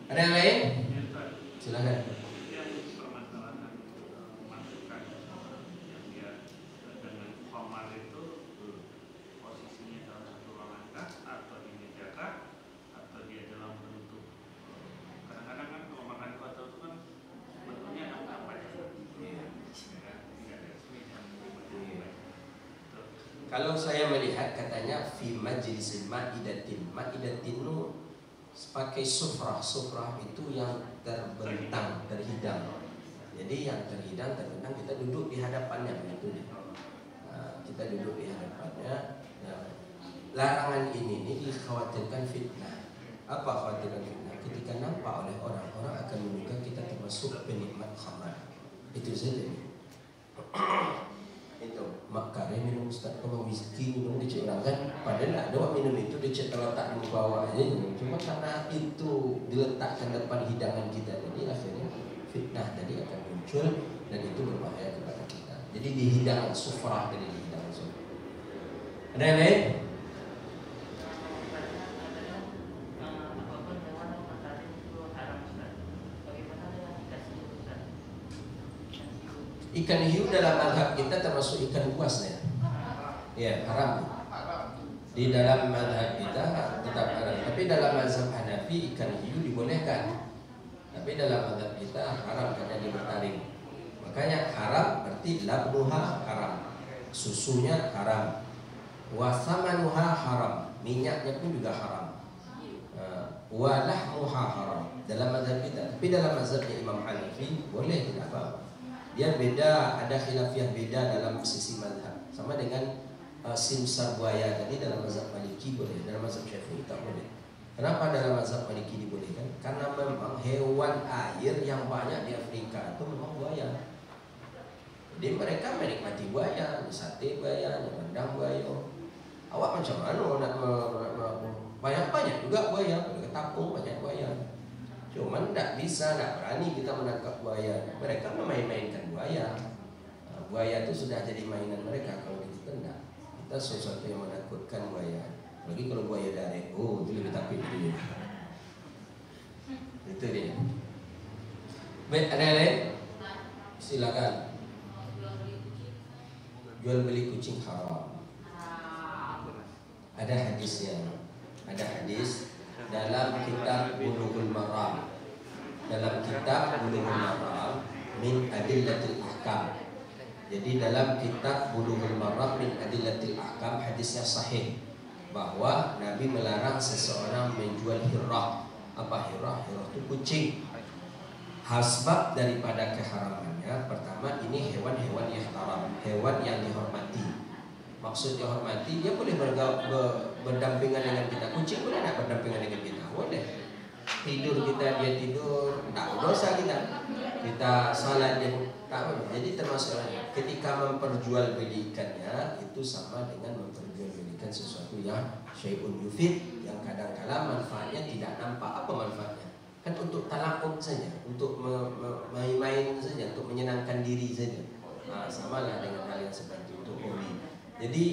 Ada yang lain? Silakan. Kalau saya melihat katanya fi majlisil ma'idatin. Ma'idatin itu pakai sufrah. Sufrah itu yang terbentang, terhidang. Jadi yang terhidang, terbentang kita duduk di hadapannya begitu. Kita duduk di hadapannya. Larangan ini dikhawatirkan fitnah. Apa khawatirkan fitnah? Ketika nampak oleh orang akan menduga kita termasuk penikmat khamar. Itu saja. Itu makanya minum Ustaz kalau whisky minum dicek kan, padahal ada orang minum itu dicek terletak di bawah aja, cuma karena itu diletakkan depan hidangan kita, jadi akhirnya fitnah tadi akan muncul dan itu berbahaya kepada kita. Jadi di hidangan sufrah tadi, di hidangan sufrah. Ada yang lain? Ikan hiu dalam mazhab kita termasuk ikan buas ya. Ya, haram. Di dalam mazhab kita tetap haram. Tapi dalam mazhab Hanafi ikan hiu dibolehkan. Tapi dalam mazhab kita haram karena dia bertaring. Makanya haram berarti labnuha haram. Susunya haram. Wasamanuha haram. Minyaknya pun juga haram. Walahmuha haram. Dalam mazhab kita. Tapi dalam mazhabnya Imam Hanafi boleh, tidak apa-apa. Dia beda, ada khilafiyah beda dalam sisi mazhab. Sama dengan simsar buaya tadi dalam mazhab Maliki boleh, dalam mazhab Syafi'i tak boleh. Kenapa dalam mazhab Maliki dibolehkan? Karena memang hewan air yang banyak di Afrika itu memang buaya. Jadi mereka menikmati buaya, sate buaya, rendang buaya. Awak macam mana nak banyak-banyak juga buaya, boleh ketapung banyak buaya. Cuman tidak bisa, tidak berani kita menangkap buaya. Mereka memain-mainkan buaya. Nah, buaya itu sudah jadi mainan mereka. Kalau kita enggak, kita sesuatu yang menakutkan buaya. Lagi kalau buaya daring, oh itu lebih takut gitu. Itu dia. Baik, ada yang lain? Silakan. Jual beli kucing haram. Ada hadisnya. Ada hadis dalam kitab Bulughul Maram. Dalam kitab Bulughul Maram min adillatil ahkam. Jadi dalam kitab Bulughul Maram min adillatil ahkam, hadisnya sahih bahwa Nabi melarang seseorang menjual hirrah. Apa hirrah? Hirrah itu kucing. Hasbab daripada keharamannya, pertama ini hewan-hewan yang haram, hewan yang dihormati. Maksud dihormati, dia boleh berdampingan dengan kita. Kucing boleh tak berdampingan dengan kita? Boleh. Tidur kita, dia tidur, tak dosa kita. Kita salat, dia tak boleh. Jadi termasuk ketika memperjualbelikannya itu sama dengan memperjualbelikan sesuatu yang syai'un yufid, yang kadang-kala manfaatnya tidak nampak. Apa manfaatnya? Kan untuk talaqum saja, untuk main-main saja, untuk menyenangkan diri saja. Nah, samalah dengan hal yang seperti untuk hobi. Jadi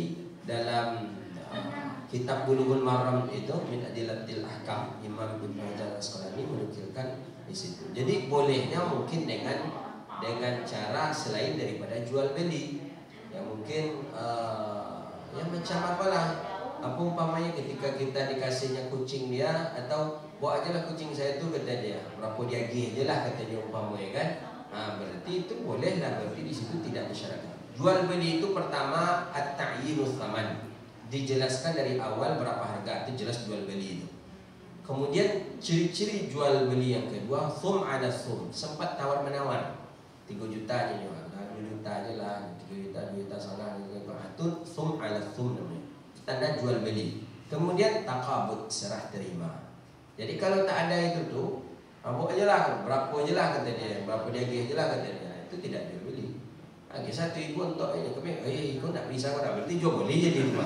dalam kitab Bulughul Maram itu min adillatil ahkam, Imam Ibnu Hajar Asqalani menukilkan di situ. Jadi bolehnya mungkin dengan cara selain daripada jual beli. Yang mungkin yang macam apalah. Apa umpamanya ketika kita dikasihnya kucing dia, atau bawa aja lah kucing saya tu kata dia, berapa dia gih je lah kata dia umpamanya kan. Berarti itu boleh lah, berarti di situ tidak disyaratkan. Jual beli itu pertama at-ta'yinus tsaman. Dijelaskan dari awal berapa harga, itu jelas jual beli itu. Kemudian ciri-ciri jual beli yang kedua, thum ala thum, sempat tawar menawar. 3 juta aja jual, 2 juta aja lah, 3 juta, 2 juta sana, itu thum ala thum namanya. Tanda jual beli. Kemudian taqabud, serah terima. Jadi kalau tak ada itu tuh, mabuk aja lah, berapa aja lah kata dia, berapa dia gih aja lah kata dia, itu tidak jual beli. Lagi 1 ribu untuk ini, kami, kau nak beli sama tak berarti jual beli je di rumah.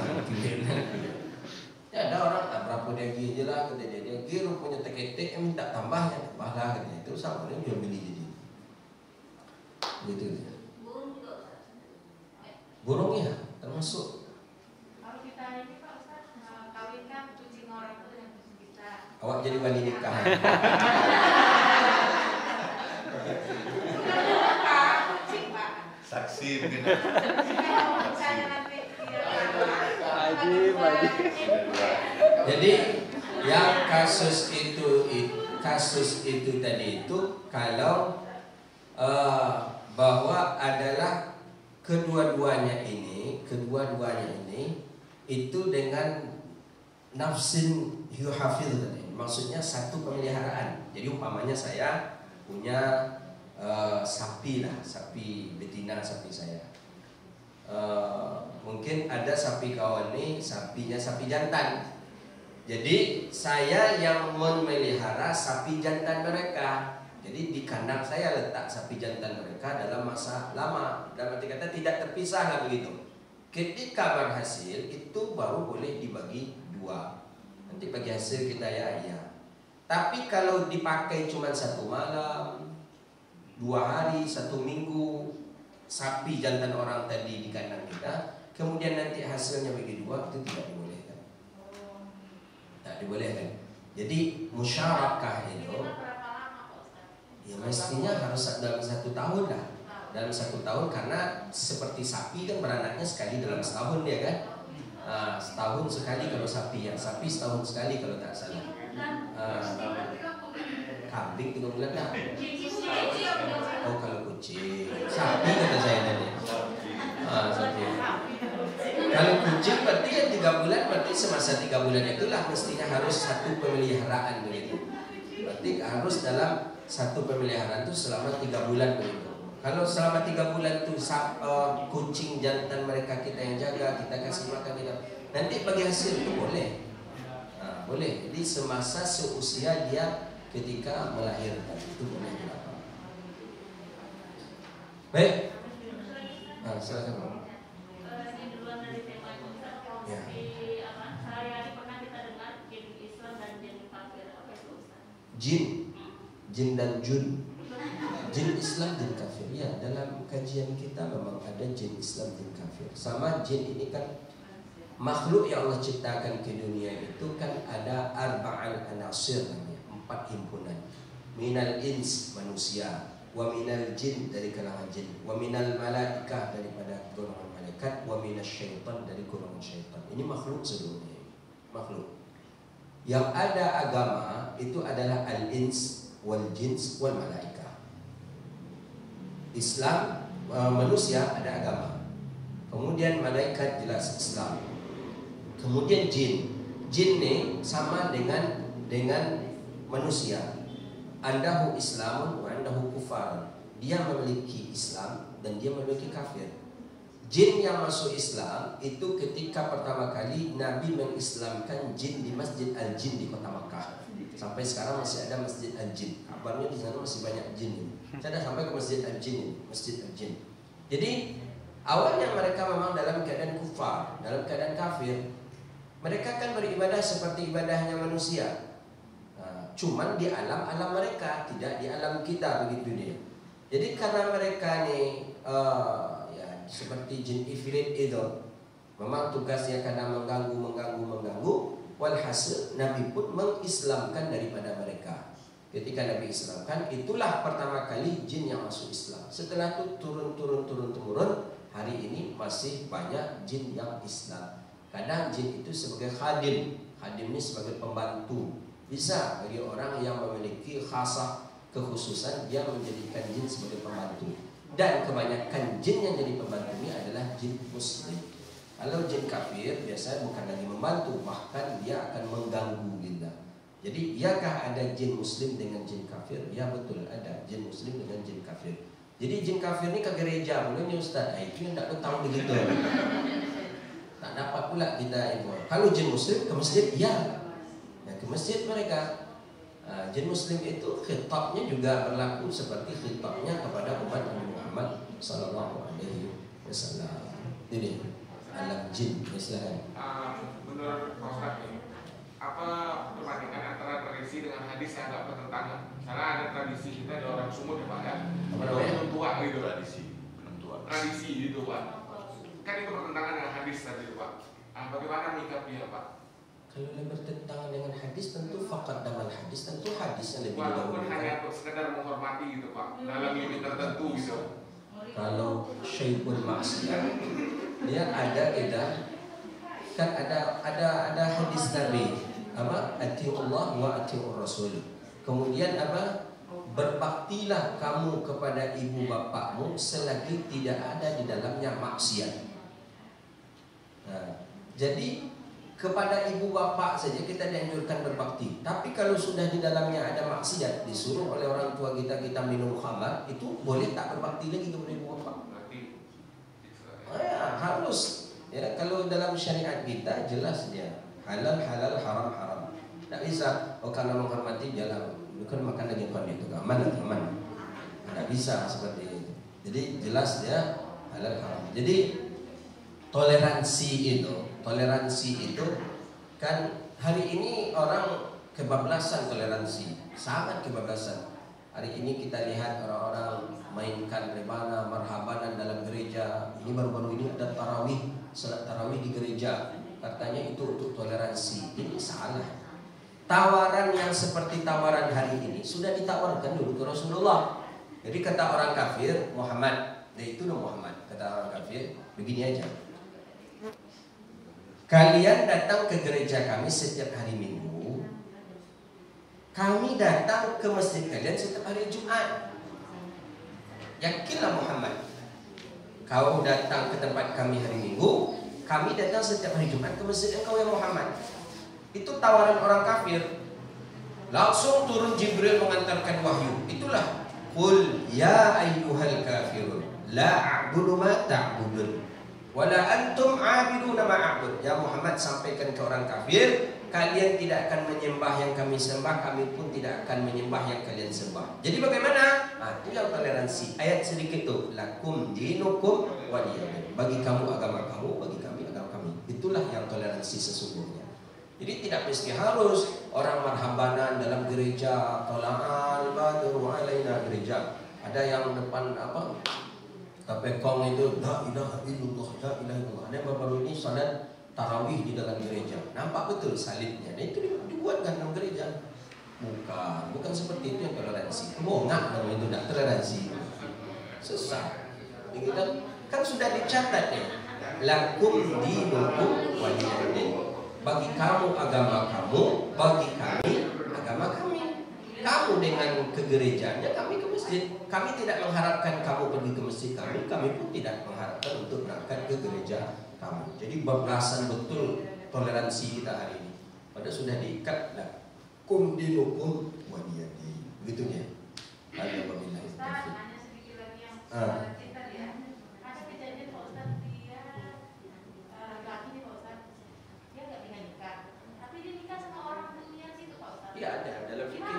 Ya ada orang berapa dia gih aja lah kata dia, dia gih rupanya tek-tek minta tambahnya, tambah lah kata dia, itu sama dengan jual beli jadi. Begitu dia. Burung ya, termasuk. Awak jadi wali nikah. Saksi mungkin. Jadi yang kasus itu tadi itu kalau bahwa adalah kedua-duanya ini itu dengan nafsin yuhafidh tadi. Maksudnya satu pemeliharaan. Jadi umpamanya saya punya sapi lah, sapi betina sapi saya. Mungkin ada sapi kawan nih, sapinya sapi jantan. Jadi saya yang memelihara sapi jantan mereka. Jadi di kandang saya letak sapi jantan mereka dalam masa lama. Dalam arti kata tidak terpisah lah begitu. Ketika berhasil itu baru boleh dibagi 2. Nanti bagi hasil kita ya. Tapi kalau dipakai cuma 1 malam, 2 hari, 1 minggu, sapi jantan orang tadi di kandang kita, kemudian nanti hasilnya bagi 2, itu tidak dibolehkan. Tak dibolehkan. Jadi musyarakah itu ya mestinya harus dalam 1 tahun lah. Dalam 1 tahun, karena seperti sapi kan beranaknya sekali dalam setahun ya kan. Setahun sekali kalau sapi, ya sapi setahun sekali kalau tak salah. Kambing 3 bulan lah. Oh kalau kucing, sapi kata saya tadi. Sapi. Kalau kucing berarti ya 3 bulan, berarti semasa 3 bulan itulah mestinya harus satu pemeliharaan begitu. Berarti harus dalam satu pemeliharaan itu selama 3 bulan begitu. Kalau selama 3 bulan itu kucing jantan mereka kita yang jaga, kita kasih makan kita, nanti bagi hasil itu boleh. Boleh. Jadi semasa seusia dia ketika melahirkan itu boleh dilakukan. Baik. Silakan. Ya. Jin dan jun. Jin Islam, jin kafir. Ya, dalam kajian kita memang ada jin Islam, jin kafir. Sama jin ini kan makhluk yang Allah ciptakan ke dunia itu kan ada arba'al anasir namanya, 4 himpunan. Minal ins, manusia, wa minal jin, dari kalangan jin, wa minal malaikah, daripada golongan malaikat, wa minal syaitan, dari golongan syaitan. Ini makhluk seluruhnya, makhluk. Yang ada agama itu adalah al-ins wal jins wal malaikah. Islam, manusia ada agama. Kemudian malaikat jelas Islam. Kemudian jin. Jin ini sama dengan manusia. Andahu Islamun wa andahu kufar. Dia memiliki Islam dan dia memiliki kafir. Jin yang masuk Islam itu ketika pertama kali Nabi mengislamkan jin di Masjid Al-Jin di kota Makkah. Sampai sekarang masih ada Masjid Al-Jin. Kabarnya di sana masih banyak jin. Saya dah sampai ke Masjid Al-Jin, Masjid Al-Jin. Jadi awalnya mereka memang dalam keadaan kufar, dalam keadaan kafir. Mereka kan beribadah seperti ibadahnya manusia. Cuman di alam mereka, tidak di alam kita, begitu dia. Jadi karena mereka nih ya seperti jin ifrit itu, memang tugasnya karena mengganggu. Walhasil Nabi pun mengislamkan daripada mereka. Ketika Nabi islamkan, itulah pertama kali jin yang masuk Islam. Setelah itu turun. Hari ini masih banyak jin yang Islam. Kadang jin itu sebagai khadim ini sebagai pembantu. Bisa bagi orang yang memiliki khasah, kekhususan, dia menjadikan jin sebagai pembantu. Dan kebanyakan jin yang jadi pembantu ini adalah jin muslim. Kalau jin kafir biasanya bukan lagi membantu, bahkan dia akan mengganggu kita. Jadi iakah ada jin muslim dengan jin kafir? Ya betul, ada jin muslim dengan jin kafir. Jadi jin kafir ini ke gereja, mulanya Ustaz, itu yang tidak tahu begitu. Tak dapat pula kita info. Kalau jin muslim ke masjid, ya ke masjid mereka. Jin muslim itu khitabnya juga berlaku seperti khitabnya kepada umat Nabi Muhammad sallallahu alaihi wasallam. Ini alam jin misalnya. Menurut Pak Ustaz ini, apa perbandingan antara tradisi dengan hadis yang agak bertentangan? Misalnya ada tradisi kita, ada orang Sumut ya Pak ya, penentuan gitu. Tradisi gitu Pak. Kan itu bertentangan dengan hadis tadi Pak. Bagaimana menyikapinya Pak? Kalau yang bertentangan dengan hadis tentu faqad dalam hadis, tentu hadis yang lebih walaupun hanya untuk sekedar menghormati gitu Pak, dalam limit tertentu gitu. Kalau syai'ul maksiyah, dia ada edah, kan ada hadis Nabi apa, atiullah wa atiur rasul. Kemudian apa, berbaktilah kamu kepada ibu bapakmu selagi tidak ada di dalamnya maksiat. Nah, jadi kepada ibu bapak saja kita dianjurkan berbakti. Tapi kalau sudah di dalamnya ada maksiat, disuruh oleh orang tua kita minum khamar, itu boleh tak berbakti lagi kepada ibu bapak? Ya, harus. Ya, kalau dalam syariat kita jelas dia halal, haram. Tak bisa. Karena menghormati jalan, bukan makan daging kambing itu aman. Tak bisa seperti itu. Jadi jelas dia halal, haram. Jadi toleransi itu kan hari ini orang kebablasan toleransi, sangat kebablasan. Hari ini kita lihat orang-orang mainkan rebana, marhabanan dalam gereja. Ini baru-baru ini ada tarawih, salat tarawih di gereja. Katanya itu untuk toleransi. Ini salah. Tawaran yang seperti tawaran hari ini sudah ditawarkan dulu ke Rasulullah. Jadi kata orang kafir, Muhammad, itu Muhammad. Kata orang kafir, begini aja. Kalian datang ke gereja kami setiap hari Minggu, kami datang ke masjid kalian setiap hari Jumat. Yakinlah Muhammad, kau datang ke tempat kami hari Minggu, kami datang setiap hari Jumat ke masjid engkau ya Muhammad. Itu tawaran orang kafir. Langsung turun Jibril mengantarkan wahyu. Itulah qul ya ayyuhal kafirun la a'budu ma ta'budun wala antum abiduna ma a'bud. Ya Muhammad, sampaikan ke orang kafir, kalian tidak akan menyembah yang kami sembah, kami pun tidak akan menyembah yang kalian sembah. Jadi bagaimana? Itu yang toleransi. Ayat sedikit tuh, lakum dinukum waliyadin. Bagi kamu agama kamu, bagi kami agama kami. Itulah yang toleransi sesungguhnya. Jadi tidak mesti harus orang marhabanan dalam gereja, tola'al badru alaina gereja. Ada yang depan tapekong itu la ilaha illallah, la ilaha illallah. Ada yang baru ini salat tarawih di dalam gereja. Nampak betul salibnya. Dan itu dibuatkan dalam gereja. Bukan seperti itu yang toleransi. Mongak kalau itu tidak toleransi. Sesat. Jadi kita kan sudah dicatat ya. Lakum dinukum waliyadin. Bagi kamu agama kamu, bagi kami agama kami. Kamu dengan ke gerejanya, kami ke masjid. Kami tidak mengharapkan kamu pergi ke masjid kami pun tidak mengharapkan untuk berangkat ke gereja kami. Jadi bablasan betul toleransi kita hari ini. Padahal sudah diikat lah. Kum dinukum waliyadin. Begitunya. Ada wabillahi taufiq. Iya ada dalam fikih.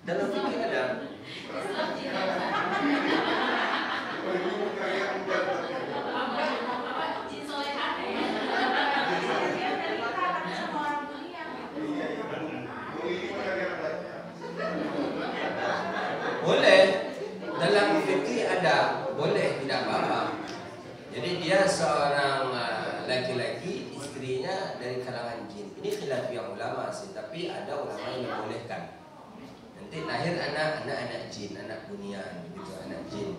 Dalam fikih ada. Boleh. Dalam fikih ada. Boleh, tidak apa-apa. Jadi dia seorang laki-laki, istrinya dari kalangan jin. Ini khilaf yang ulama sih, tapi ada ulama yang membolehkan. Nanti lahir anak jin, anak bunyian, begitu, anak jin.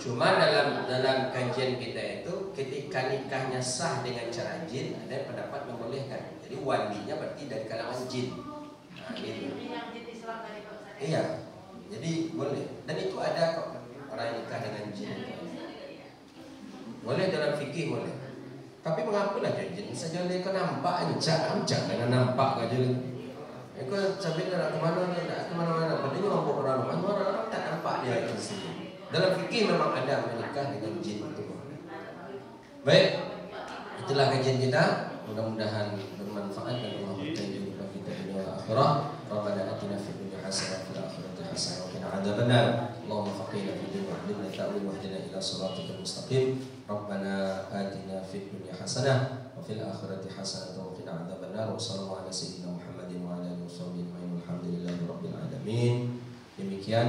Cuma dalam kajian kita itu, ketika nikahnya sah dengan cara jin, ada pendapat membolehkan. Jadi walinya berarti dari kalangan jin. Nah, gitu. Iya, jadi boleh. Dan itu ada kok orang nikah dengan jin. Boleh dalam fikih boleh. Tapi mengapa lah jin saja mereka nampak ancak dengan nampak aja. Mereka sampai nak kemana-mana. Padahal mampu orang tak nampak dia di sini. Dalam fikih memang ada menikah dengan jin itu. Baik, itulah kajian kita. Mudah-mudahan bermanfaat dan Allah berkahi kepada kita dunia akhirah. Rabbana atina fid dunya hasanah wa fil akhirati hasanah wa qina adzabannar. Allahumma faqihna fid dunya wa 'allimna ta'wil wa hdina ila siratal mustaqim. Rabbana atina fid dunya hasanah wa fil akhirati hasanah wa qina adzabannar. Wa sallallahu ala sayyidina Muhammadin wa ala alihi washabbihi ajma'in. Alhamdulillahirabbil alamin. Demikian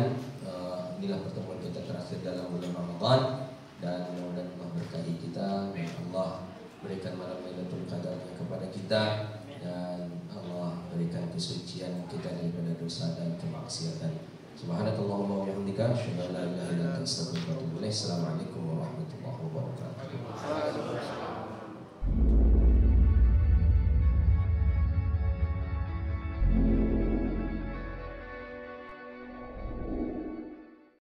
inilah pertemuan kita terakhir dalam bulan Ramadan, dan mudah-mudahan Allah berkahi kita dan Allah berikan malam Lailatul Qadar kepada kita, dan Allah berikan kesucian kita daripada dosa dan kemaksiatan. Subhanakallahumma wa bihamdika asyhadu an la ilaha illa anta astaghfiruka wa atubu ilaik. Assalamualaikum warahmatullahi wabarakatuh.